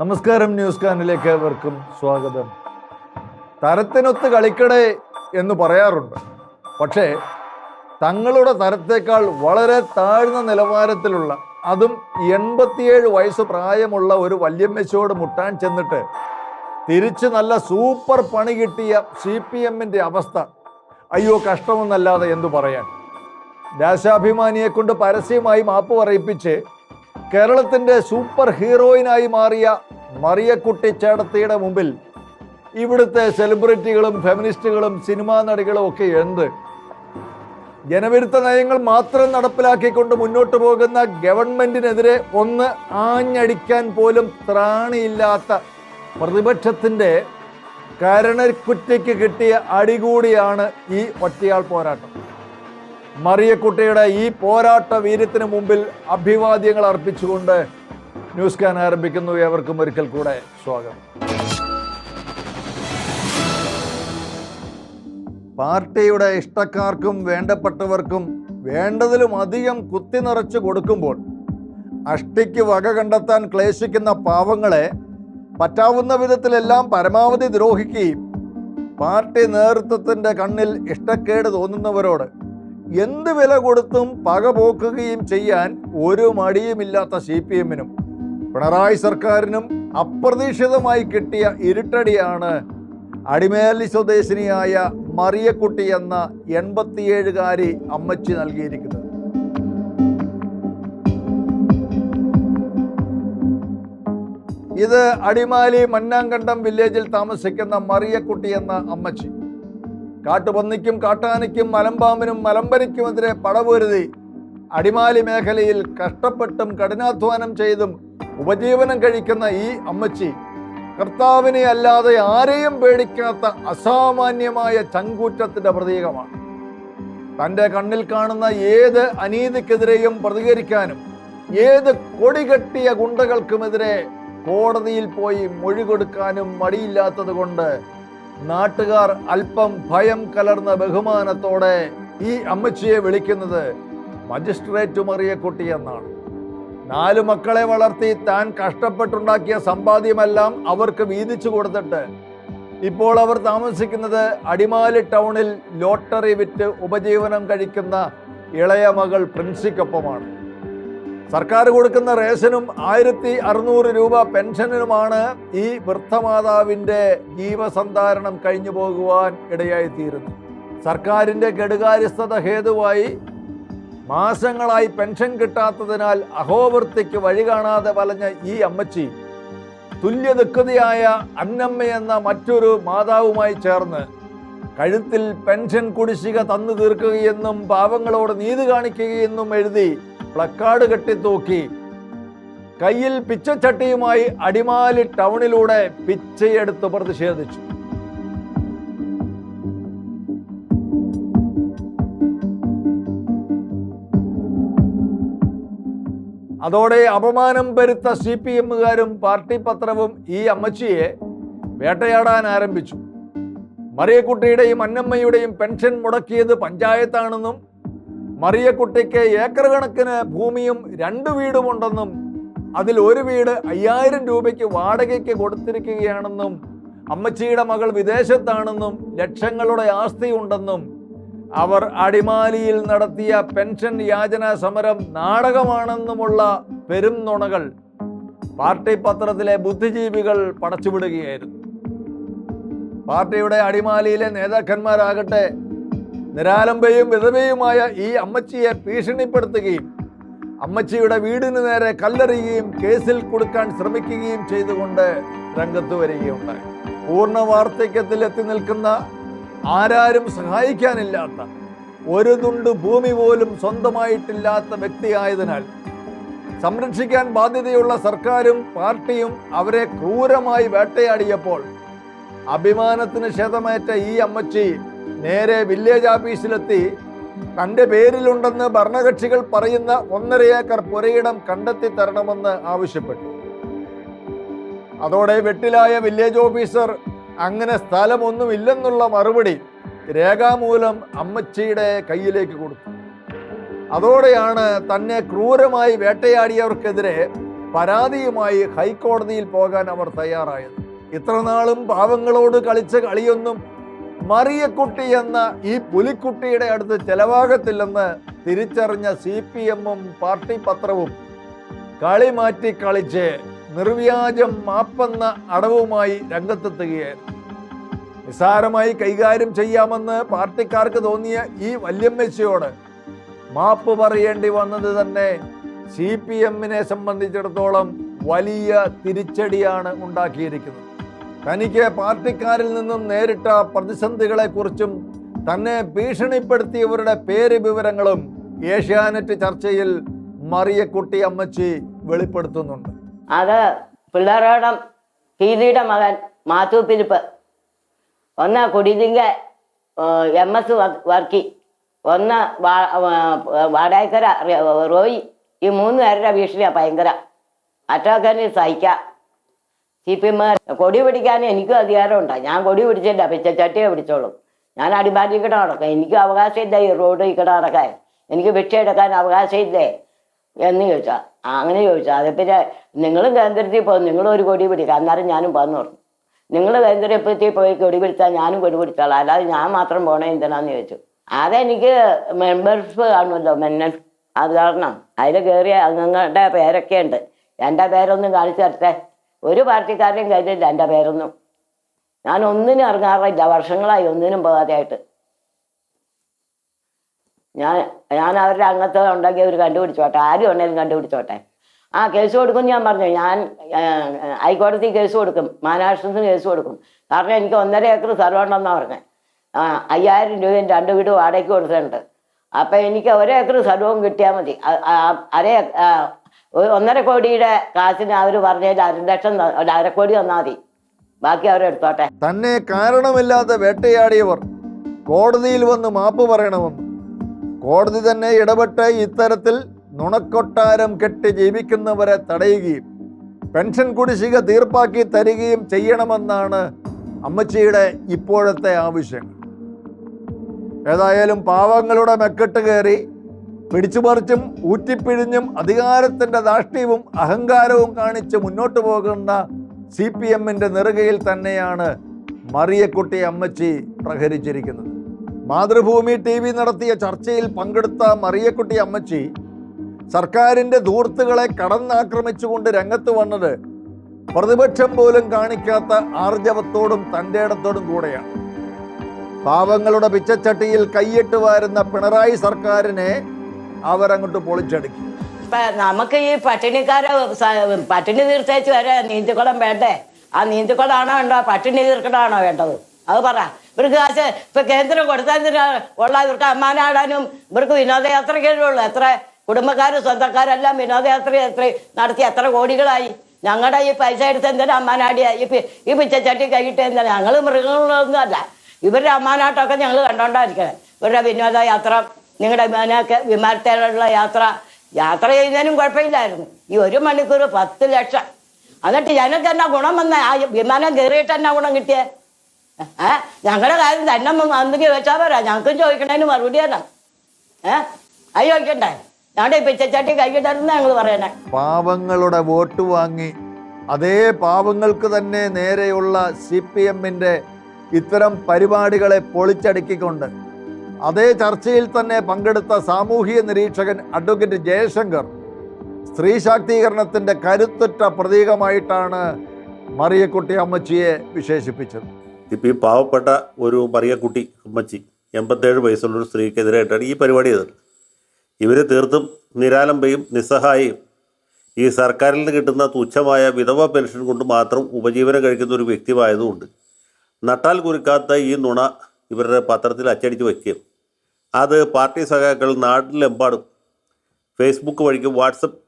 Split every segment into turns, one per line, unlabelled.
നമസ്കാരം, ന്യൂസ് കാനിലേക്ക് ഏവർക്കും സ്വാഗതം. തരത്തിനൊത്ത് കളിക്കടേ എന്ന് പറയാറുണ്ട്. പക്ഷേ തങ്ങളുടെ തരത്തേക്കാൾ വളരെ താഴ്ന്ന നിലവാരത്തിലുള്ള, അതും 87 വയസ്സ് പ്രായമുള്ള ഒരു വല്യമ്മച്ചോട് മുട്ടാൻ ചെന്നിട്ട് തിരിച്ച് നല്ല സൂപ്പർ പണി കിട്ടിയ CPM-ന്റെ അവസ്ഥ അയ്യോ കഷ്ടമെന്നല്ലാതെ എന്തു പറയാൻ. ദേശാഭിമാനിയെ കൊണ്ട് പരസ്യമായി മാപ്പ് പറയിപ്പിച്ച് കേരളത്തിൻ്റെ സൂപ്പർ ഹീറോയിനായി മാറിയ മറിയക്കുട്ടി ചേട്ടത്തിയുടെ മുമ്പിൽ ഇവിടുത്തെ സെലിബ്രിറ്റികളും ഫെമിനിസ്റ്റുകളും സിനിമാ നടികളും ഒക്കെ എന്ത്? ജനവിരുദ്ധ നയങ്ങൾ മാത്രം നടപ്പിലാക്കിക്കൊണ്ട് മുന്നോട്ട് പോകുന്ന ഗവൺമെന്റിനെതിരെ ഒന്ന് ആഞ്ഞടിക്കാൻ പോലും ത്രാണിയില്ലാത്ത പ്രതിപക്ഷത്തിൻ്റെ കരണക്കുറ്റിക്ക് കിട്ടിയ അടികൂടിയാണ് ഈ ഒറ്റയാൾ പോരാട്ടം. മറിയക്കുട്ടിയുടെ ഈ പോരാട്ട വീര്യത്തിന് മുമ്പിൽ അഭിവാദ്യങ്ങൾ അർപ്പിച്ചുകൊണ്ട് ന്യൂസ് കാൻ ആരംഭിക്കുന്നു. ഏവർക്കും ഒരിക്കൽ കൂടെ സ്വാഗതം. പാർട്ടിയുടെ ഇഷ്ടക്കാർക്കും വേണ്ടപ്പെട്ടവർക്കും വേണ്ടതിലും അധികം കുത്തി നിറച്ച് കൊടുക്കുമ്പോൾ അഷ്ടിക്ക് വക കണ്ടെത്താൻ ക്ലേശിക്കുന്ന പാവങ്ങളെ പറ്റാവുന്ന വിധത്തിലെല്ലാം പരമാവധി ദ്രോഹിക്കുകയും പാർട്ടി നേതൃത്വത്തിൻ്റെ കണ്ണിൽ ഇഷ്ടക്കേട് തോന്നുന്നവരോട് എന്ത് വില കൊടുത്തും പക പോക്കുകയും ചെയ്യാൻ ഒരു മടിയുമില്ലാത്ത CPM-നും പിണറായി സർക്കാരിനും അപ്രതീക്ഷിതമായി കിട്ടിയ ഇരുട്ടടിയാണ് അടിമേലി സ്വദേശിനിയായ മറിയക്കുട്ടി എന്ന 87-കാരി അമ്മച്ചി നൽകിയിരിക്കുന്നത്. ഇത് അടിമാലി മന്നാങ്കണ്ടം വില്ലേജിൽ താമസിക്കുന്ന മറിയക്കുട്ടി എന്ന അമ്മച്ചി കാട്ടുപന്നിക്കും കാട്ടാനയ്ക്കും മലമ്പാമ്പിനും മലമ്പനിക്കുമെതിരെ പടപൊരുതി അടിമാലി മേഖലയിൽ കഷ്ടപ്പെട്ടും കഠിനാധ്വാനം ചെയ്തും ഉപജീവനം കഴിക്കുന്ന ഈ അമ്മച്ചി കർത്താവിനെ അല്ലാതെ ആരെയും പേടിക്കാത്ത അസാമാന്യമായ ചങ്കൂറ്റത്തിൻ്റെ പ്രതീകമാണ്. തൻ്റെ കണ്ണിൽ കാണുന്ന ഏത് അനീതിക്കെതിരെയും പ്രതികരിക്കാനും ഏത് കൊടികെട്ടിയ ഗുണ്ടകൾക്കുമെതിരെ കോടതിയിൽ പോയി മൊഴി കൊടുക്കാനും മടിയില്ലാത്തത് കൊണ്ട് നാട്ടുകാർ അല്പം ഭയം കലർന്ന ബഹുമാനത്തോടെ ഈ അമ്മച്ചിയെ വിളിക്കുന്നത് മജിസ്ട്രേറ്റ് മറിയക്കുട്ടി എന്നാണ്. 4 മക്കളെ വളർത്തി താൻ കഷ്ടപ്പെട്ടുണ്ടാക്കിയ സമ്പാദ്യമെല്ലാം അവർക്ക് വീതിച്ചു കൊടുത്തിട്ട് ഇപ്പോൾ അവർ താമസിക്കുന്നത് അടിമാലി ടൗണിൽ ലോട്ടറി വിറ്റ് ഉപജീവനം കഴിക്കുന്ന ഇളയ മകൾ പ്രിൻസിക്കൊപ്പമാണ്. സർക്കാർ കൊടുക്കുന്ന റേഷനും 1600 രൂപ പെൻഷനുമാണ് ഈ വൃദ്ധമാതാവിൻ്റെ ജീവസന്ധാരണം കഴിഞ്ഞു പോകുവാൻ ഇടയായിത്തീരുന്നു. സർക്കാരിൻ്റെ കെടുകാര്യസ്ഥത ഹേതുവായി മാസങ്ങളായി പെൻഷൻ കിട്ടാത്തതിനാൽ അഹോവൃത്തിക്ക് വഴി കാണാതെ വലഞ്ഞ ഈ അമ്മച്ചി തുല്യദുഃഖിതയായ അന്നമ്മ എന്ന മറ്റൊരു മാതാവുമായി ചേർന്ന് കഴുത്തിൽ പെൻഷൻ കുടിശ്ശിക തന്നു തീർക്കുകയെന്നും പാവങ്ങളോട് നീതി കാണിക്കുകയെന്നും എഴുതി പ്ലക്കാർഡ് കെട്ടിത്തൂക്കി കയ്യിൽ പിച്ചച്ചട്ടിയുമായി അടിമാലി ടൗണിലൂടെ പിച്ചയെടുത്ത് പ്രതിഷേധിച്ചു. അതോടെ അപമാനം പെരുത്ത CPM-കാരും പാർട്ടി പത്രവും ഈ അമ്മച്ചിയെ വേട്ടയാടാൻ ആരംഭിച്ചു. മറിയക്കുട്ടിയുടെയും അന്നമ്മയുടെയും പെൻഷൻ മുടക്കിയത് പഞ്ചായത്താണെന്നും മറിയക്കുട്ടിക്ക് ഏക്കർ കണക്കിന് ഭൂമിയും 2 വീടുമുണ്ടെന്നും അതിൽ ഒരു വീട് 5000 രൂപയ്ക്ക് വാടകയ്ക്ക് കൊടുത്തിരിക്കുകയാണെന്നും അമ്മച്ചിയുടെ മകൾ വിദേശത്താണെന്നും ലക്ഷങ്ങളുടെ ആസ്തിയുണ്ടെന്നും അവർ അടിമാലിയിൽ നടത്തിയ പെൻഷൻ യാചനാ സമരം നാടകമാണെന്നുമുള്ള പെരും നുണകൾ പാർട്ടി പത്രത്തിലെ ബുദ്ധിജീവികൾ പടച്ചുവിടുകയായിരുന്നു. പാർട്ടിയുടെ അടിമാലിയിലെ നേതാക്കന്മാരാകട്ടെ നിരാലംബയും വിധവയുമായ ഈ അമ്മച്ചിയെ ഭീഷണിപ്പെടുത്തുകയും അമ്മച്ചിയുടെ വീടിന് നേരെ കല്ലെറിയുകയും കേസിൽ കൊടുക്കാൻ ശ്രമിക്കുകയും ചെയ്തുകൊണ്ട് രംഗത്ത് വരികയുണ്ടായി. പൂർണ്ണ വാർദ്ധക്യത്തിൽ എത്തി നിൽക്കുന്ന, ആരാരും സഹായിക്കാനില്ലാത്ത, ഒരു തുണ്ട് ഭൂമി പോലും സ്വന്തമായിട്ടില്ലാത്ത വ്യക്തിയായതിനാൽ സംരക്ഷിക്കാൻ ബാധ്യതയുള്ള സർക്കാരും പാർട്ടിയും അവരെ ക്രൂരമായി വേട്ടയാടിയപ്പോൾ അഭിമാനത്തിന് ക്ഷതമേറ്റ ഈ അമ്മച്ചി നേരെ വില്ലേജ് ഓഫീസിലെത്തി തൻ്റെ പേരിലുണ്ടെന്ന് ഭരണകക്ഷികൾ പറയുന്ന 1.5 ഏക്കർ പുരയിടം കണ്ടെത്തി തരണമെന്ന് ആവശ്യപ്പെട്ടു. അതോടെ വെട്ടിലായ വില്ലേജ് ഓഫീസർ അങ്ങനെ സ്ഥലമൊന്നുമില്ലെന്നുള്ള മറുപടി രേഖാമൂലം അമ്മച്ചിയുടെ കയ്യിലേക്ക് കൊടുത്തു. അതോടെയാണ് തന്നെ ക്രൂരമായി വേട്ടയാടിയവർക്കെതിരെ പരാതിയുമായി ഹൈക്കോടതിയിൽ പോകാൻ അവർ തയ്യാറായത്. ഇത്രനാളും പാവങ്ങളോട് കളിച്ച കളിയൊന്നും മറിയക്കുട്ടി എന്ന ഈ പുലിക്കുട്ടിയുടെ അടുത്ത് ചെലവാകത്തില്ലെന്ന് തിരിച്ചറിഞ്ഞ CPM-ഉം പാർട്ടി പത്രവും കളി മാറ്റി കളിച്ച് നിർവ്യാജം മാപ്പെന്ന അടവുമായി രംഗത്തെത്തുകയായിരുന്നു. നിസ്സാരമായി കൈകാര്യം ചെയ്യാമെന്ന് പാർട്ടിക്കാർക്ക് തോന്നിയ ഈ വല്യമ്മച്ചിയോട് മാപ്പ് പറയേണ്ടി വന്നത് തന്നെ CPM-നെ സംബന്ധിച്ചിടത്തോളം വലിയ തിരിച്ചടിയാണ് ഉണ്ടാക്കിയിരിക്കുന്നത്. തനിക്ക് പാർട്ടിക്കാരിൽ നിന്നും നേരിട്ട പ്രതിസന്ധികളെക്കുറിച്ചും തന്നെ ഭീഷണിപ്പെടുത്തിയവരുടെ പേര് വിവരങ്ങളും ഏഷ്യാനെറ്റ് ചർച്ചയിൽ മറിയക്കുട്ടി അമ്മച്ചി വെളിപ്പെടുത്തുന്നുണ്ട്.
അത് പിള്ളേരോടും പീലിയുടെ മകൻ മാത്തു ഫിലിപ്പ്, ഒന്ന് കുടിലിങ്ക MS വർക്കി, ഒന്ന് വാടായ്ക്കര റോയി, ഈ 3 പേരുടെ ഭീഷണിയാണ് ഭയങ്കര. മറ്റൊക്കെ സഹിക്കാം. CPM കൊടി പിടിക്കാൻ എനിക്കും അധികാരമുണ്ട്. ഞാൻ കൊടി പിടിച്ചില്ല, പിച്ചച്ചട്ടിയെ പിടിച്ചോളൂ. ഞാൻ അടിമാലിക്കിട നടക്കാം. എനിക്ക് അവകാശമില്ല ഈ റോഡ് ഇക്കട നടക്കാൻ. എനിക്ക് ഭിക്ഷ എടുക്കാൻ അവകാശമില്ലേ എന്ന് ചോദിച്ചാൽ, അങ്ങനെ ചോദിച്ചാൽ അത് പിന്നെ നിങ്ങളും കേന്ദ്രത്തിൽ പോകും, നിങ്ങളും ഒരു കൊടി പിടിക്കാം. അന്നേരം ഞാനും വന്നു പറഞ്ഞു, നിങ്ങൾ കേന്ദ്രത്തിൽ പോയി കൊടി പിടിച്ചാൽ ഞാനും കൊടി പിടിച്ചോളാം, അല്ലാതെ ഞാൻ മാത്രം പോകണേ എന്തിനാന്ന് ചോദിച്ചു. അതെനിക്ക് മെമ്പർഷിപ്പ് കാണുമല്ലോ, അത് കാരണം അതിൽ കയറിയ അംഗങ്ങളുടെ പേരൊക്കെ ഉണ്ട്. എൻ്റെ പേരൊന്നും കാണിച്ചു തരട്ടെ. ഒരു പാർട്ടിക്കാരുടെയും കയ്യിലില്ല എൻ്റെ പേരൊന്നും. ഞാൻ ഒന്നിനും ഇറങ്ങാറില്ല, വർഷങ്ങളായി ഒന്നിനും പോകാതെയായിട്ട്. ഞാൻ അവരുടെ അംഗത്വം ഉണ്ടെങ്കിൽ അവർ കണ്ടുപിടിച്ചോട്ടെ, ആരും ഉണ്ടെങ്കിലും കണ്ടുപിടിച്ചോട്ടെ. കേസ് കൊടുക്കും ഞാൻ പറഞ്ഞു. ഞാൻ ഹൈക്കോടതി കേസ് കൊടുക്കും, മാനഹാഷ്ട്രത്തിന് കേസ് കൊടുക്കും. കാരണം എനിക്ക് 1.5 ഏക്കർ സ്ഥലമുണ്ടെന്നാണ് പറഞ്ഞത്. 5000 രൂപയും 2 വീട് വാടകയ്ക്ക് കൊടുത്തിട്ടുണ്ട്. അപ്പം എനിക്ക് 1 ഏക്കർ സ്ഥലവും കിട്ടിയാൽ മതി. 1.5 കോടിയുടെ കാശിന് അവർ പറഞ്ഞതിൽ 1.5 കോടി തന്നാൽ മതി, ബാക്കി അവരെടുത്തോട്ടെ.
തന്നെ കാരണമില്ലാതെ വേട്ടയാടിയവർ കോടതിയിൽ വന്ന് മാപ്പ് പറയണമെന്നും കോടതി തന്നെ ഇടപെട്ട് ഇത്തരത്തിൽ നുണക്കൊട്ടാരം കെട്ടി ജീവിക്കുന്നവരെ തടയുകയും പെൻഷൻ കുടിശ്ശിക തീർപ്പാക്കി തരികയും ചെയ്യണമെന്നാണ് അമ്മച്ചിയുടെ ഇപ്പോഴത്തെ ആവശ്യങ്ങൾ. ഏതായാലും പാവങ്ങളുടെ മെക്കെട്ട് കയറി പിടിച്ചുപറിച്ചും ഊറ്റിപ്പിഴിഞ്ഞും അധികാരത്തിൻ്റെ ധാർഷ്ട്യവും അഹങ്കാരവും കാണിച്ച് മുന്നോട്ട് പോകുന്ന CPM-ന്റെ നെറുകയിൽ തന്നെയാണ് മറിയക്കുട്ടി അമ്മച്ചി പ്രഹരിച്ചിരിക്കുന്നത്. മാതൃഭൂമി TV നടത്തിയ ചർച്ചയിൽ പങ്കെടുത്ത മറിയക്കുട്ടി അമ്മച്ചി സർക്കാരിൻ്റെ ധൂർത്തുകളെ കടന്നാക്രമിച്ചുകൊണ്ട് രംഗത്ത് വന്നത് പ്രതിപക്ഷം പോലും കാണിക്കാത്ത ആർജവത്തോടും തൻ്റെ ഇടത്തോടും കൂടെയാണ്. പാവങ്ങളുടെ പിച്ചച്ചട്ടിയിൽ കൈയിട്ട് വാരുന്ന പിണറായി സർക്കാരിനെ അവരങ്ങോട്ട് പൊളിച്ചടുക്കി.
നമുക്ക് ഈ പട്ടിണി തീർത്തേച്ച് വരെ നീന്തിക്കുളം വേണ്ടേ? ആ നീന്തിക്കുളമാണോ വേണ്ടോ, പട്ടിണി തീർക്കണമാണോ വേണ്ടത്? അത് പറ. ഇവർക്ക് കാശ് ഇപ്പൊ കേന്ദ്രം കൊടുത്താൽ ഉള്ള ഇവർക്ക് അമ്മാനാടാനും ഇവർക്ക് വിനോദയാത്രയ്ക്കേ ഉള്ളൂ. എത്ര കുടുംബക്കാരും സ്വന്തക്കാരെല്ലാം വിനോദയാത്ര നടത്തി എത്ര കോടികളായി. ഞങ്ങളുടെ ഈ പൈസ എടുത്ത് എന്തിനാ അമ്മാനാടിയ ഈ പിച്ചച്ചട്ടി കൈയിട്ട് എന്തിനാ? ഞങ്ങൾ മൃഗങ്ങളൊന്നും അല്ല. ഇവരുടെ അമ്മാനാട്ടമൊക്കെ ഞങ്ങൾ കണ്ടോണ്ടായിരിക്കണേ. ഇവരുടെ വിനോദയാത്ര, നിങ്ങളുടെ വിമാനത്തിലുള്ള യാത്ര ചെയ്യുന്നതിനും കുഴപ്പമില്ലായിരുന്നു. ഈ 1 മണിക്കൂർ 10 ലക്ഷം. എന്നിട്ട് ഞങ്ങൾക്ക് എന്നാ ഗുണം വന്ന? ആ വിമാനം കയറിയിട്ട് എന്നാ ഗുണം കിട്ടിയേ? ഞങ്ങളുടെ കാര്യം തന്നെ മന്ത്രി ചോദിച്ചാൽ പോരാ, ഞങ്ങൾക്കും ചോദിക്കണതിന് മറുപടി തരാം. അത് ചോദിക്കണ്ടേ? ഞങ്ങളുടെ ഈ പിച്ചച്ചാട്ടി കൈകിട്ടരുന്ന ഞങ്ങൾ പറയണേ.
പാവങ്ങളുടെ വോട്ട് വാങ്ങി അതേ പാവങ്ങൾക്ക് തന്നെ നേരെയുള്ള CPM-ന്റെ ഇത്തരം പരിപാടികളെ പൊളിച്ചടുക്കിക്കൊണ്ട് അതേ ചർച്ചയിൽ തന്നെ പങ്കെടുത്ത സാമൂഹിക നിരീക്ഷകൻ അഡ്വക്കേറ്റ് ജയശങ്കർ സ്ത്രീ ശാക്തീകരണത്തിൻ്റെ കരുത്തുറ്റ പ്രതീകമായിട്ടാണ് മറിയക്കുട്ടി അമ്മച്ചിയെ വിശേഷിപ്പിച്ചത്.
ഇപ്പം ഈ പാവപ്പെട്ട ഒരു മറിയക്കുട്ടി അമ്മച്ചി 87 വയസ്സുള്ളൊരു സ്ത്രീക്കെതിരായിട്ടാണ് ഈ പരിപാടി ചെയ്തത്. ഇവർ തീർത്തും നിരാലംബയും നിസ്സഹായയും ഈ സർക്കാരിൽ നിന്ന് കിട്ടുന്ന തുച്ഛമായ വിധവ പെൻഷൻ കൊണ്ട് മാത്രം ഉപജീവനം കഴിക്കുന്ന ഒരു വ്യക്തിയായതുകൊണ്ട് നട്ടാൽ കുരുക്കാത്ത ഈ നുണ ഇവരുടെ പത്രത്തിൽ അച്ചടിച്ച് വയ്ക്കുകയും അത് പാർട്ടി സഖാക്കൾ നാട്ടിലെമ്പാടും ഫേസ്ബുക്ക് വഴിക്കും വാട്സപ്പ്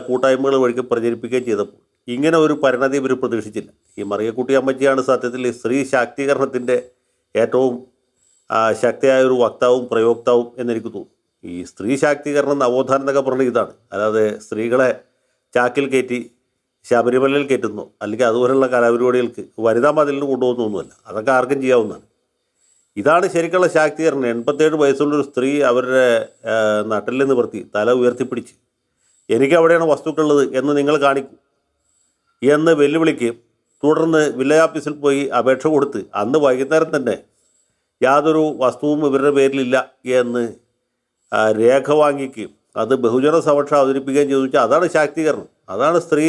കൂട്ടായ്മകൾ വഴിക്കും പ്രചരിപ്പിക്കുകയും ചെയ്തപ്പോൾ ഇങ്ങനെ ഒരു പരിണതി ഇവർ പ്രതീക്ഷിച്ചില്ല. ഈ മറിയക്കുട്ടി അമ്മച്ചിയാണ് സത്യത്തിൽ ഈ സ്ത്രീ ശാക്തീകരണത്തിൻ്റെ ഏറ്റവും ശക്തിയായ ഒരു വക്താവും പ്രയോക്താവും എന്നെനിക്ക് തോന്നുന്നു. ഈ സ്ത്രീ ശാക്തീകരണം നവോത്ഥാനം എന്നൊക്കെ പറഞ്ഞ ഇതാണ്. അല്ലാതെ സ്ത്രീകളെ ചാക്കിൽ കയറ്റി ശബരിമലയിൽ കയറ്റുന്നു അല്ലെങ്കിൽ അതുപോലുള്ള കലാപരിപാടികൾക്ക് വനിതാ മതിലിന് കൊണ്ടുപോകുന്നൊന്നുമല്ല. അതൊക്കെ ആർക്കും ചെയ്യാവുന്നതാണ്. ഇതാണ് ശരിക്കുള്ള ശാക്തീകരണം. 87 വയസ്സുള്ളൊരു സ്ത്രീ അവരുടെ നട്ടിൽ നിവർത്തി തല ഉയർത്തിപ്പിടിച്ച് എനിക്ക് അവിടെയാണ് വസ്തുക്കളുള്ളത് എന്ന് നിങ്ങൾ കാണിക്കൂ എന്ന് വെല്ലുവിളിക്കുകയും തുടർന്ന് വില്ലേജ് ഓഫീസിൽ പോയി അപേക്ഷ കൊടുത്ത് അന്ന് വൈകുന്നേരം തന്നെ യാതൊരു വസ്തുവും ഇവരുടെ പേരിലില്ല എന്ന് രേഖ വാങ്ങിക്കുകയും അത് ബഹുജന സമക്ഷം അവതരിപ്പിക്കുകയും ചെയ്തു വെച്ചാൽ അതാണ് ശാക്തീകരണം, അതാണ് സ്ത്രീ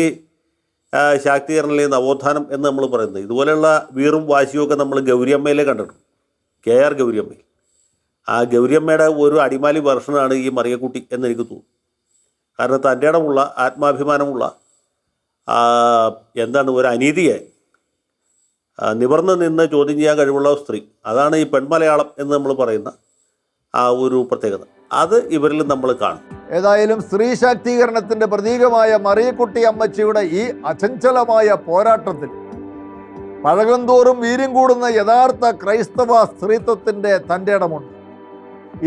ശാക്തീകരണത്തിലെ നവോത്ഥാനം എന്ന് നമ്മൾ പറയുന്നത്. ഇതുപോലെയുള്ള വീറും വാശിയുമൊക്കെ നമ്മൾ ഗൗരിയമ്മയിലെ കണ്ടിട്ടുണ്ട്, KR ഗൗരിയമ്മയിൽ. ആ ഗൗരിയമ്മയുടെ ഒരു അടിമാലി വെർഷനാണ് ഈ മറിയക്കുട്ടി എന്നെനിക്ക് തോന്നുന്നു. കാരണം തൻ്റെ ഇടമുള്ള ആത്മാഭിമാനമുള്ള എന്താണ് ഒരു അനീതിയെ നിവർന്ന് നിന്ന് ചോദ്യം ചെയ്യാൻ കഴിവുള്ള സ്ത്രീ, അതാണ് ഈ പെൺമലയാളം എന്ന് നമ്മൾ പറയുന്ന ആ ഒരു പ്രത്യേകത. അത് ഇവരിൽ നമ്മൾ കാണും.
ഏതായാലും സ്ത്രീ ശാക്തീകരണത്തിന്റെ പ്രതീകമായ മറിയക്കുട്ടി അമ്മച്ചിയുടെ ഈ അചഞ്ചലമായ പോരാട്ടത്തിൽ പഴകന്തോറും വീര്യം കൂടുന്ന യഥാർത്ഥ ക്രൈസ്തവ സ്ത്രീത്വത്തിന്റെ തൻ്റെ ഇടമുണ്ട്.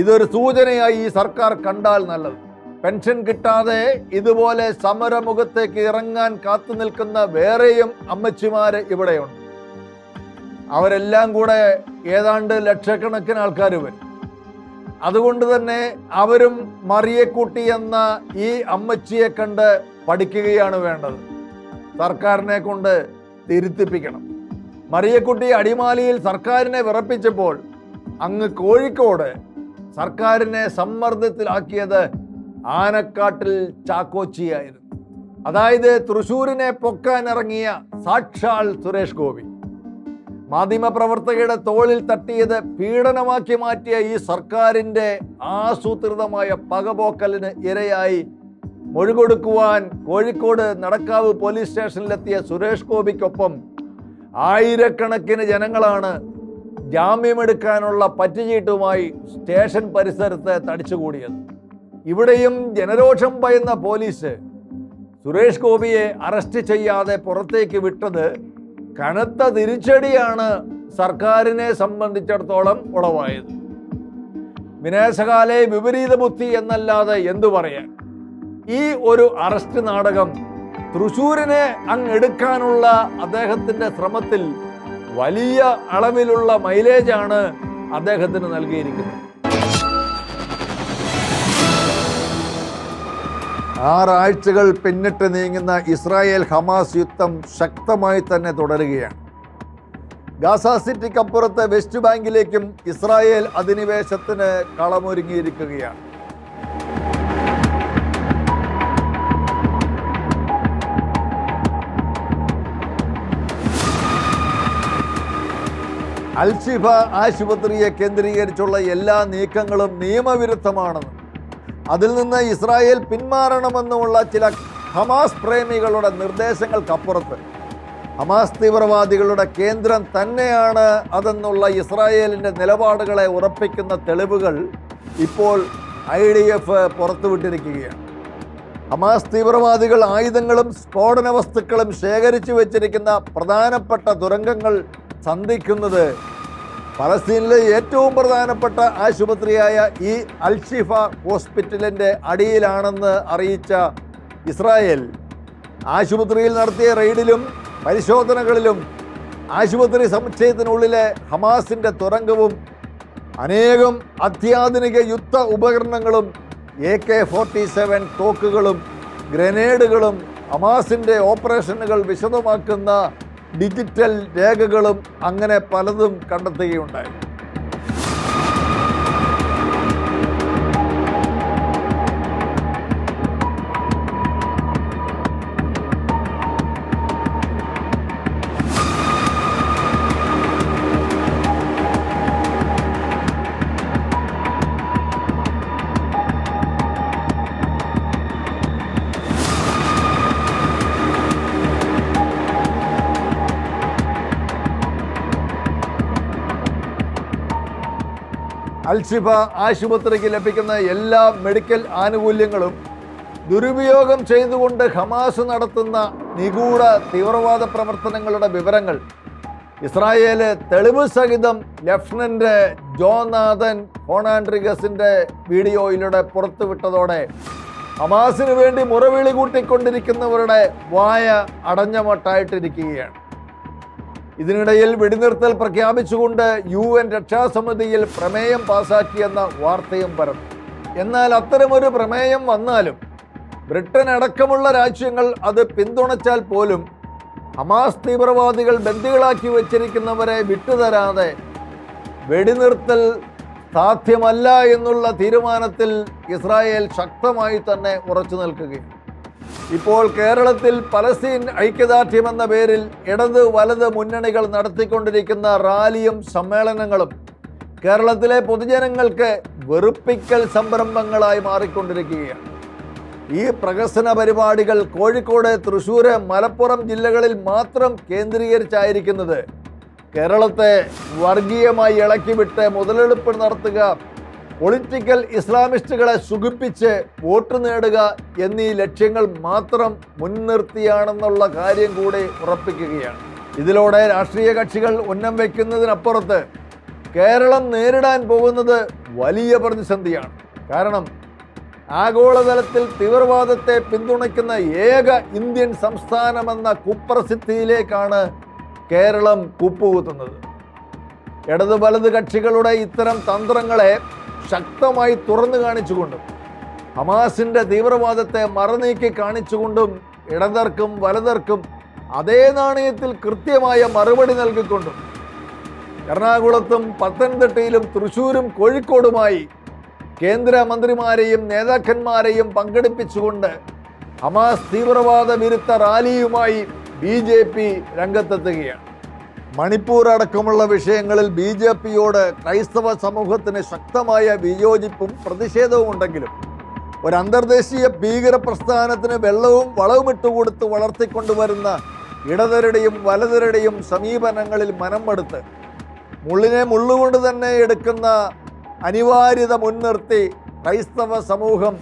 ഇതൊരു സൂചനയായി ഈ സർക്കാർ കണ്ടാൽ നല്ലത്. പെൻഷൻ കിട്ടാതെ ഇതുപോലെ സമരമുഖത്തേക്ക് ഇറങ്ങാൻ കാത്തു നിൽക്കുന്ന വേറെയും അമ്മച്ചിമാര് ഇവിടെയുണ്ട്. അവരെല്ലാം കൂടെ ഏതാണ്ട് ലക്ഷക്കണക്കിന് ആൾക്കാർ വരും. അതുകൊണ്ട് തന്നെ അവരും മറിയക്കുട്ടി എന്ന ഈ അമ്മച്ചിയെ കണ്ട് പഠിക്കുകയാണ് വേണ്ടത്. സർക്കാരിനെ കൊണ്ട് തിരുത്തിപ്പിക്കണം. മറിയക്കുട്ടി അടിമാലിയിൽ സർക്കാരിനെ വിറപ്പിച്ചപ്പോൾ അങ്ങ് കോഴിക്കോട് സർക്കാരിനെ സമ്മർദ്ദത്തിലാക്കിയത് ആനക്കാട്ടിൽ ചാക്കോച്ചിയായിരുന്നു. അതായത് തൃശ്ശൂരിനെ പൊക്കാനിറങ്ങിയ സാക്ഷാൽ സുരേഷ് ഗോപി. മാധ്യമപ്രവർത്തകയുടെ തോളിൽ തട്ടിയത് പീഡനമാക്കി മാറ്റിയ ഈ സർക്കാരിൻ്റെ ആസൂത്രിതമായ പകപോക്കലിന് ഇരയായി മൊഴി കൊടുക്കുവാൻ കോഴിക്കോട് നടക്കാവ് പോലീസ് സ്റ്റേഷനിലെത്തിയ സുരേഷ് ഗോപിക്കൊപ്പം ആയിരക്കണക്കിന് ജനങ്ങളാണ് ജാമ്യമെടുക്കാനുള്ള പറ്റുചീട്ടുമായി സ്റ്റേഷൻ പരിസരത്ത് തടിച്ചുകൂടിയത്. ഇവിടെയും ജനരോഷം ഭയന്ന പോലീസ് സുരേഷ് ഗോപിയെ അറസ്റ്റ് ചെയ്യാതെ പുറത്തേക്ക് വിട്ടത് കനത്ത തിരിച്ചടിയാണ് സർക്കാരിനെ സംബന്ധിച്ചിടത്തോളം ഉളവായത്. വിനാശകാലെ വിപരീത ബുദ്ധി എന്നല്ലാതെ എന്തു പറയാൻ. ഈ ഒരു അറസ്റ്റ് നാടകം തൃശ്ശൂരിനെ അങ്ങെടുക്കാനുള്ള അദ്ദേഹത്തിൻ്റെ ശ്രമത്തിൽ വലിയ അളവിലുള്ള മൈലേജാണ് അദ്ദേഹത്തിന് നൽകിയിരിക്കുന്നത്. 6 ആഴ്ചകൾ പിന്നിട്ട് നീങ്ങുന്ന ഇസ്രായേൽ ഹമാസ് യുദ്ധം ശക്തമായി തന്നെ തുടരുകയാണ്. ഗാസ സിറ്റിക്കപ്പുറത്ത് വെസ്റ്റ് ബാങ്കിലേക്കും ഇസ്രായേൽ അധിനിവേശത്തിന് കളമൊരുങ്ങിയിരിക്കുകയാണ്. അൽഷിഫ ആശുപത്രിയെ കേന്ദ്രീകരിച്ചുള്ള എല്ലാ നീക്കങ്ങളും നിയമവിരുദ്ധമാണെന്നും അതിൽ നിന്ന് ഇസ്രായേൽ പിന്മാറണമെന്നുമുള്ള ചില ഹമാസ് പ്രേമികളുടെ നിർദ്ദേശങ്ങൾക്കപ്പുറത്ത് ഹമാസ് തീവ്രവാദികളുടെ കേന്ദ്രം തന്നെയാണ് അതെന്നുള്ള ഇസ്രായേലിൻ്റെ നിലപാടുകളെ ഉറപ്പിക്കുന്ന തെളിവുകൾ ഇപ്പോൾ IDF പുറത്തുവിട്ടിരിക്കുകയാണ്. ഹമാസ് തീവ്രവാദികൾ ആയുധങ്ങളും സ്ഫോടന വസ്തുക്കളും ശേഖരിച്ചു വച്ചിരിക്കുന്ന പ്രധാനപ്പെട്ട തുരങ്കങ്ങൾ സന്ധിക്കുന്നത് പലസ്തീനിലെ ഏറ്റവും പ്രധാനപ്പെട്ട ആശുപത്രിയായ ഈ അൽഷിഫ ഹോസ്പിറ്റലിൻ്റെ അടിയിലാണെന്ന് അറിയിച്ച ഇസ്രായേൽ ആശുപത്രിയിൽ നടത്തിയ റെയ്ഡിലും പരിശോധനകളിലും ആശുപത്രി സമുച്ചയത്തിനുള്ളിലെ ഹമാസിൻ്റെ തുരങ്കവും അനേകം അത്യാധുനിക യുദ്ധ ഉപകരണങ്ങളും AK-47 തോക്കുകളും ഗ്രനേഡുകളും ഹമാസിൻ്റെ ഓപ്പറേഷനുകൾ വിശദമാക്കുന്ന ഡിജിറ്റൽ രേഖകളും അങ്ങനെ പലതും കണ്ടെത്തുകയുണ്ടായി. അൽഷിഫ ആശുപത്രിക്ക് ലഭിക്കുന്ന എല്ലാ മെഡിക്കൽ ആനുകൂല്യങ്ങളും ദുരുപയോഗം ചെയ്തുകൊണ്ട് ഹമാസ് നടത്തുന്ന നിഗൂഢ തീവ്രവാദ പ്രവർത്തനങ്ങളുടെ വിവരങ്ങൾ ഇസ്രായേൽ തെളിവ് സഹിതം ലഫ്റ്റനന്റ് ജോനാഥൻ ഹോണാൻഡ്രിഗസിൻ്റെ വീഡിയോയിലൂടെ പുറത്തുവിട്ടതോടെ ഹമാസിന് വേണ്ടി മുറവിളി കൂട്ടിക്കൊണ്ടിരിക്കുന്നവരുടെ വായ അടഞ്ഞ മട്ടായിട്ടിരിക്കുകയാണ്. ഇതിനിടയിൽ വെടിനിർത്തൽ പ്രഖ്യാപിച്ചുകൊണ്ട് UN രക്ഷാസമിതിയിൽ പ്രമേയം പാസാക്കിയെന്ന വാർത്തയും പരന്നു. എന്നാൽ അത്തരമൊരു പ്രമേയം വന്നാലും ബ്രിട്ടൻ അടക്കമുള്ള രാജ്യങ്ങൾ അത് പിന്തുണച്ചാൽ പോലും ഹമാസ് തീവ്രവാദികൾ ബന്ദികളാക്കി വച്ചിരിക്കുന്നവരെ വിട്ടുതരാതെ വെടിനിർത്തൽ സാധ്യമല്ല എന്നുള്ള തീരുമാനത്തിൽ ഇസ്രായേൽ ശക്തമായി തന്നെ ഉറച്ചു നിൽക്കുകയാണ്. ഇപ്പോൾ കേരളത്തിൽ പലസ്തീൻ ഐക്യദാർഢ്യം എന്ന പേരിൽ ഇടത് വലത് മുന്നണികൾ നടത്തിക്കൊണ്ടിരിക്കുന്ന റാലിയും സമ്മേളനങ്ങളും കേരളത്തിലെ പൊതുജനങ്ങൾക്ക് വെറുപ്പിക്കൽ സംരംഭങ്ങളായി മാറിക്കൊണ്ടിരിക്കുകയാണ്. ഈ പ്രഹസന പരിപാടികൾ കോഴിക്കോട്, തൃശ്ശൂർ, മലപ്പുറം ജില്ലകളിൽ മാത്രം കേന്ദ്രീകരിച്ചായിരിക്കുന്നത്. കേരളത്തെ വർഗീയമായി ഇളക്കിവിട്ട് മുതലെടുപ്പ് നടത്തുക, പൊളിറ്റിക്കൽ ഇസ്ലാമിസ്റ്റുകളെ സുഖിപ്പിച്ച് വോട്ട് നേടുക എന്നീ ലക്ഷ്യങ്ങൾ മാത്രം മുൻനിർത്തിയാണെന്നുള്ള കാര്യം കൂടി ഉറപ്പിക്കുകയാണ്. ഇതിലൂടെ രാഷ്ട്രീയ കക്ഷികൾ ഉന്നം വയ്ക്കുന്നതിനപ്പുറത്ത് കേരളം നേരിടാൻ പോകുന്നത് വലിയ പ്രതിസന്ധിയാണ്. കാരണം ആഗോളതലത്തിൽ തീവ്രവാദത്തെ പിന്തുണയ്ക്കുന്ന ഏക ഇന്ത്യൻ സംസ്ഥാനമെന്ന കുപ്രസിദ്ധിയിലേക്കാണ് കേരളം കുപ്പുകുത്തുന്നത്. ഇടത് വലത് കക്ഷികളുടെ ഇത്തരം തന്ത്രങ്ങളെ ശക്തമായി തുറന്നു കാണിച്ചുകൊണ്ടും ഹമാസിൻ്റെ തീവ്രവാദത്തെ മറനീക്കി കാണിച്ചുകൊണ്ടും ഇടതർക്കും വലതർക്കും അതേ നാണയത്തിൽ കൃത്യമായ മറുപടി നൽകിക്കൊണ്ടും എറണാകുളത്തും പത്തനംതിട്ടയിലും തൃശ്ശൂരും കോഴിക്കോടുമായി കേന്ദ്രമന്ത്രിമാരെയും നേതാക്കന്മാരെയും പങ്കെടുപ്പിച്ചുകൊണ്ട് ഹമാസ് തീവ്രവാദ വിരുദ്ധ റാലിയുമായി BJP രംഗത്തെത്തുകയാണ്. മണിപ്പൂർ അടക്കമുള്ള വിഷയങ്ങളിൽ BJPയോട് ക്രൈസ്തവ സമൂഹത്തിന് ശക്തമായ വിയോജിപ്പും പ്രതിഷേധവും ഉണ്ടെങ്കിലും ഒരു അന്തർദേശീയ ഭീകര പ്രസ്ഥാനത്തിന് വെള്ളവും വളവും ഇട്ടുകൊടുത്ത് വളർത്തിക്കൊണ്ടുവരുന്ന ഇടതരുടെയും വലതരുടെയും സമീപനങ്ങളിൽ മനംമടുത്ത് മുള്ളിനെ മുള്ളുകൊണ്ട് തന്നെ എടുക്കുന്ന അനിവാര്യത മുൻനിർത്തി ക്രൈസ്തവ സമൂഹം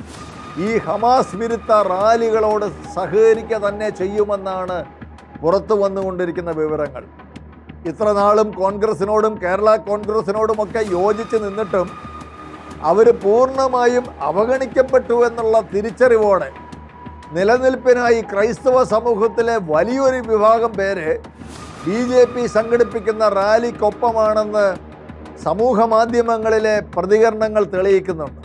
ഈ ഹമാസ് വിരുദ്ധ റാലികളോട് സഹകരിക്കുക തന്നെ ചെയ്യുമെന്നാണ് പുറത്തു വന്നുകൊണ്ടിരിക്കുന്ന വിവരങ്ങൾ. ഇത്ര നാളും കോൺഗ്രസിനോടും കേരള കോൺഗ്രസിനോടുമൊക്കെ യോജിച്ച് നിന്നിട്ടും അവർ പൂർണ്ണമായും അവഗണിക്കപ്പെട്ടു എന്നുള്ള തിരിച്ചറിവോടെ നിലനിൽപ്പിനായി ക്രൈസ്തവ സമൂഹത്തിലെ വലിയൊരു വിഭാഗം പേര് BJP സംഘടിപ്പിക്കുന്ന റാലിക്കൊപ്പമാണെന്ന് സമൂഹ മാധ്യമങ്ങളിലെ പ്രതികരണങ്ങൾ തെളിയിക്കുന്നുണ്ട്.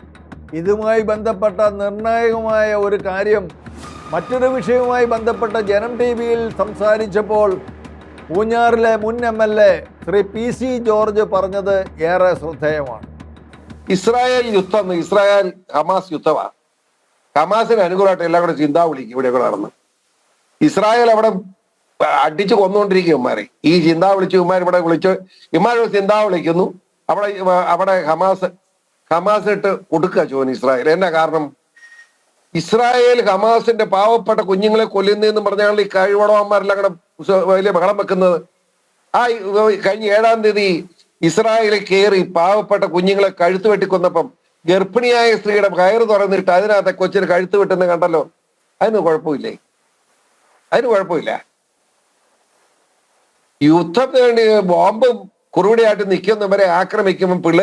ഇതുമായി ബന്ധപ്പെട്ട നിർണായകമായ ഒരു കാര്യം മറ്റൊരു വിഷയവുമായി ബന്ധപ്പെട്ട ജനം TV-യിൽ സംസാരിച്ചപ്പോൾ പൂഞ്ഞാറിലെ മുൻ MLA ശ്രീ PC ജോർജ് പറഞ്ഞത് ഏറെ ശ്രദ്ധേയമാണ്.
ഇസ്രായേൽ ഹമാസ് യുദ്ധമാണ്. ഹമാസിന് അനുകൂലമായിട്ട് എല്ലാം കൂടെ ചിന്ത വിളിക്കും. ഇവിടെയൊക്കെ നടന്ന് ഇസ്രായേൽ അവിടെ അടിച്ചു കൊന്നുകൊണ്ടിരിക്കും ഇവന്മാരെ. ഈ ചിന്ത വിളിച്ച് ഇവന്മാർ ഇവിടെ ഇവന്മാർ ചിന്ത വിളിക്കുന്നു. അവിടെ ഹമാസ് ഇട്ട് ഒടുക്കുക ചോദിച്ചു ഇസ്രായേൽ. എന്നാ കാരണം? ഇസ്രായേൽ ഹമാസിന്റെ പാവപ്പെട്ട കുഞ്ഞുങ്ങളെ കൊല്ലുന്നതെന്ന് പറഞ്ഞാൽ ഈ കഴിവടവന്മാരെല്ലാം കൂടെ വലിയ ബഹളം വെക്കുന്നത്. കഴിഞ്ഞ 7-ാം തീയതി ഇസ്രായേലിൽ കയറി പാവപ്പെട്ട കുഞ്ഞുങ്ങളെ കഴുത്ത് വെട്ടിക്കൊന്നപ്പം ഗർഭിണിയായ സ്ത്രീയുടെ കയറ് തുറന്നിട്ട് അതിനകത്തെ കൊച്ചിന് കഴുത്ത് വെട്ടുന്ന കണ്ടല്ലോ. അതിന് കുഴപ്പമില്ലേ? അതിന് കുഴപ്പമില്ല. യുദ്ധത്തിന് വേണ്ടി ബോംബ് കുറുവടിയായിട്ട് നിൽക്കുന്നവരെ ആക്രമിക്കുമ്പോൾ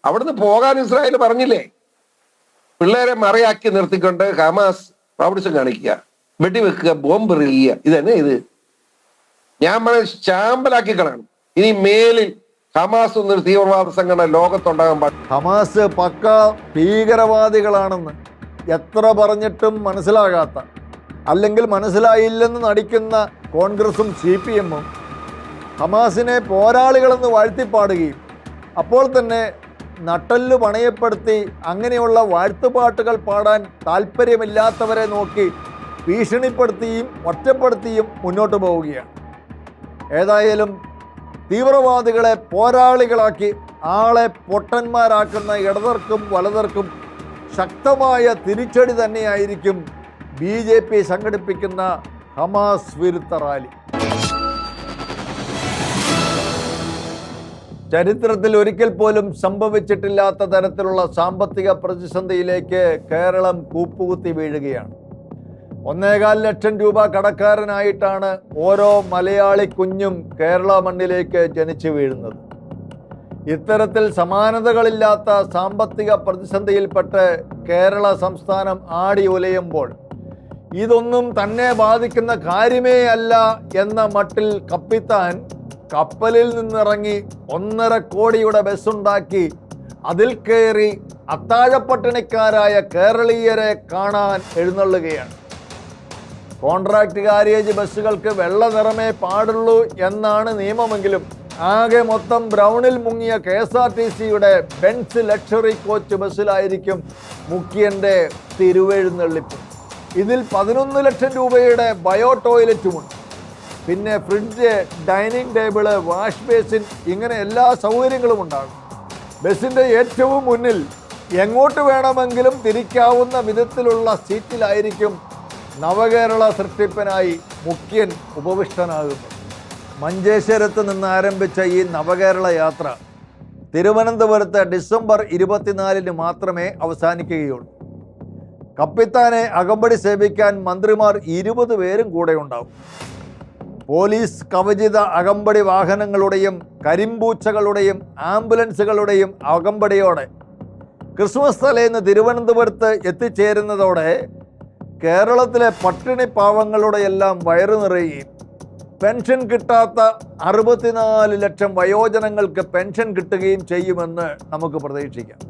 അവിടുന്ന് പോകാൻ ഇസ്രായേൽ പറഞ്ഞില്ലേ? പിള്ളേരെ മറയാക്കി നിർത്തിക്കൊണ്ട് ഹമാസ് പ്രൗഢിസം കാണിക്കുക, വെടിവെക്കുക, ബോംബ് എറിയുക. ഇതന്നെ ഇത്. ഞാൻ ചാമ്പലാക്കി കളയണം. ഇനി മേലിൽ ഹമാസ് എന്നൊരു തീവ്രവാദ സംഘടന ലോകത്തുണ്ടാകാൻ പാടില്ല.
ഹമാസ് പക്ക ഭീകരവാദികളാണെന്ന് എത്ര പറഞ്ഞിട്ടും മനസ്സിലാകാത്ത, അല്ലെങ്കിൽ മനസ്സിലായില്ലെന്ന് നടിക്കുന്ന കോൺഗ്രസും CPM-ഉം ഹമാസിനെ പോരാളികളെന്ന് വാഴ്ത്തിപ്പാടുകയും അപ്പോൾ തന്നെ നട്ടല് പണയപ്പെടുത്തി അങ്ങനെയുള്ള വാഴ്ത്തുപാട്ടുകൾ പാടാൻ താല്പര്യമില്ലാത്തവരെ നോക്കി ഭീഷണിപ്പെടുത്തിയും ഒറ്റപ്പെടുത്തിയും മുന്നോട്ട് പോവുകയാണ്. ഏതായാലും തീവ്രവാദികളെ പോരാളികളാക്കി ആളെ പൊട്ടന്മാരാക്കുന്ന ഇടതർക്കും വലതർക്കും ശക്തമായ തിരിച്ചടി തന്നെയായിരിക്കും BJP സംഘടിപ്പിക്കുന്ന ഹമാസ് വിരുദ്ധ റാലി. ചരിത്രത്തിൽ ഒരിക്കൽ പോലും സംഭവിച്ചിട്ടില്ലാത്ത തരത്തിലുള്ള സാമ്പത്തിക പ്രതിസന്ധിയിലേക്ക് കേരളം കൂപ്പുകുത്തി വീഴുകയാണ്. 1.25 ലക്ഷം രൂപ കടക്കാരനായിട്ടാണ് ഓരോ മലയാളി കുഞ്ഞും കേരള മണ്ണിലേക്ക് ജനിച്ചു വീഴുന്നത്. ഇത്തരത്തിൽ സമാനതകളില്ലാത്ത സാമ്പത്തിക പ്രതിസന്ധിയിൽപ്പെട്ട് കേരള സംസ്ഥാനം ആടി ഉലയുമ്പോൾ ഇതൊന്നും തന്നെ ബാധിക്കുന്ന കാര്യമേ അല്ല എന്ന മട്ടിൽ കപ്പിത്താൻ കപ്പലിൽ നിന്നിറങ്ങി 1.5 കോടിയുടെ ബസ്സുണ്ടാക്കി അതിൽ കയറി അത്താഴപ്പട്ടിണിക്കാരായ കേരളീയരെ കാണാൻ എഴുന്നള്ളുകയാണ്. കോൺട്രാക്ട് കാരേജ് ബസ്സുകൾക്ക് വെള്ള നിറമേ പാടുള്ളൂ എന്നാണ് നിയമമെങ്കിലും ആകെ മൊത്തം ബ്രൗണിൽ മുങ്ങിയ KSRTCയുടെ ബെൻസ് ലക്ഷറി കോച്ച് ബസ്സിലായിരിക്കും മുഖ്യന്റെ തിരുവെഴുന്നള്ളിപ്പ്. ഇതിൽ 11 ലക്ഷം രൂപയുടെ ബയോ ടോയ്ലറ്റുമുണ്ട്. പിന്നെ fridge, dining table, wash basin, ഇങ്ങനെ എല്ലാ സൗകര്യങ്ങളും ഉണ്ടാകും. ബസ്സിൻ്റെ ഏറ്റവും മുന്നിൽ എങ്ങോട്ട് വേണമെങ്കിലും തിരിക്കാവുന്ന വിധത്തിലുള്ള സീറ്റിലായിരിക്കും നവകേരള സൃഷ്ടിപ്പിനായി മുഖ്യൻ ഉപവിഷ്ടനാകുന്നത്. മഞ്ചേശ്വരത്ത് നിന്ന് ആരംഭിച്ച ഈ നവകേരള യാത്ര തിരുവനന്തപുരത്ത് ഡിസംബർ 24 മാത്രമേ അവസാനിക്കുകയുള്ളൂ. കപ്പിത്താനെ അകമ്പടി സേവിക്കാൻ മന്ത്രിമാർ 20 പേരും കൂടെ ഉണ്ടാവും. പോലീസ് കവചിത അകമ്പടി വാഹനങ്ങളുടെയും കരിമ്പൂച്ചകളുടെയും ആംബുലൻസുകളുടെയും അകമ്പടിയോടെ ക്രിസ്മസ് തലേന്ന് തിരുവനന്തപുരത്ത് എത്തിച്ചേരുന്നതോടെ കേരളത്തിലെ പട്ടിണി പാവങ്ങളുടെ എല്ലാം വയറു നിറയുകയും പെൻഷൻ കിട്ടാത്ത 64 ലക്ഷം വയോജനങ്ങൾക്ക് പെൻഷൻ കിട്ടുകയും ചെയ്യുമെന്ന് നമുക്ക് പ്രതീക്ഷിക്കാം.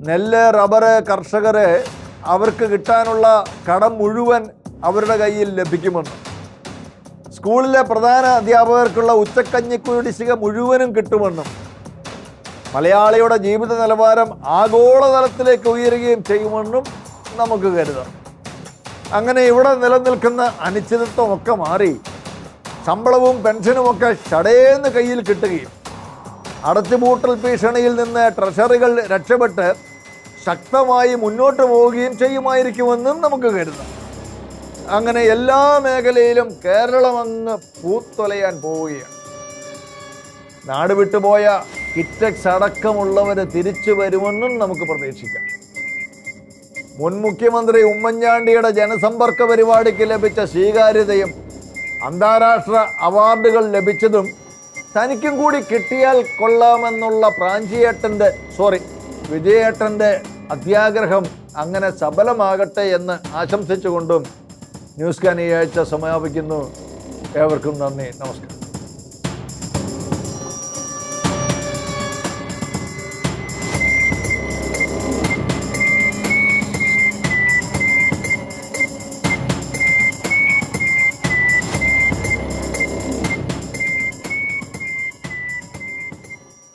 നെല്ല്, റബ്ബറ് കർഷകര് അവർക്ക് കിട്ടാനുള്ള കടം മുഴുവൻ അവരുടെ കയ്യിൽ ലഭിക്കുമെന്ന്, സ്കൂളിലെ പ്രധാന അധ്യാപകർക്കുള്ള ഉച്ചക്കഞ്ഞി കുടിശ്ശിക മുഴുവനും കിട്ടുമെന്നും, മലയാളിയുടെ ജീവിത നിലവാരം ആഗോളതലത്തിലേക്ക് ഉയരുകയും ചെയ്യുമെന്നും നമുക്ക് കരുതാം. അങ്ങനെ ഇവിടെ നിലനിൽക്കുന്ന അനിശ്ചിതത്വമൊക്കെ മാറി ശമ്പളവും പെൻഷനുമൊക്കെ ചടേന്ന് കയ്യിൽ കിട്ടുകയും അടച്ചുപൂട്ടൽ ഭീഷണിയിൽ നിന്ന് ട്രഷറികൾ രക്ഷപ്പെട്ട് ശക്തമായി മുന്നോട്ട് പോവുകയും ചെയ്യുമായിരിക്കുമെന്നും നമുക്ക് കരുതാം. അങ്ങനെ എല്ലാ മേഖലയിലും കേരളം അങ്ങ് പൂത്തൊലയാൻ പോവുകയാണ്. നാട് വിട്ടുപോയ കിറ്റക്സ് അടക്കമുള്ളവർ തിരിച്ചു വരുമെന്നും നമുക്ക് പ്രതീക്ഷിക്കാം. മുൻ മുഖ്യമന്ത്രി ഉമ്മൻചാണ്ടിയുടെ ജനസമ്പർക്ക പരിപാടിക്ക് ലഭിച്ച സ്വീകാര്യതയും അന്താരാഷ്ട്ര അവാർഡുകൾ ലഭിച്ചതും തനിക്കും കൂടി കിട്ടിയാൽ കൊള്ളാമെന്നുള്ള വിജയേട്ടൻ്റെ അത്യാഗ്രഹം അങ്ങനെ സഫലമാകട്ടെ എന്ന് ആശംസിച്ചുകൊണ്ടും ന്യൂസ് കാൻ ഈ ആഴ്ച സമാപിക്കുന്നു. ഏവർക്കും നന്ദി, നമസ്കാരം.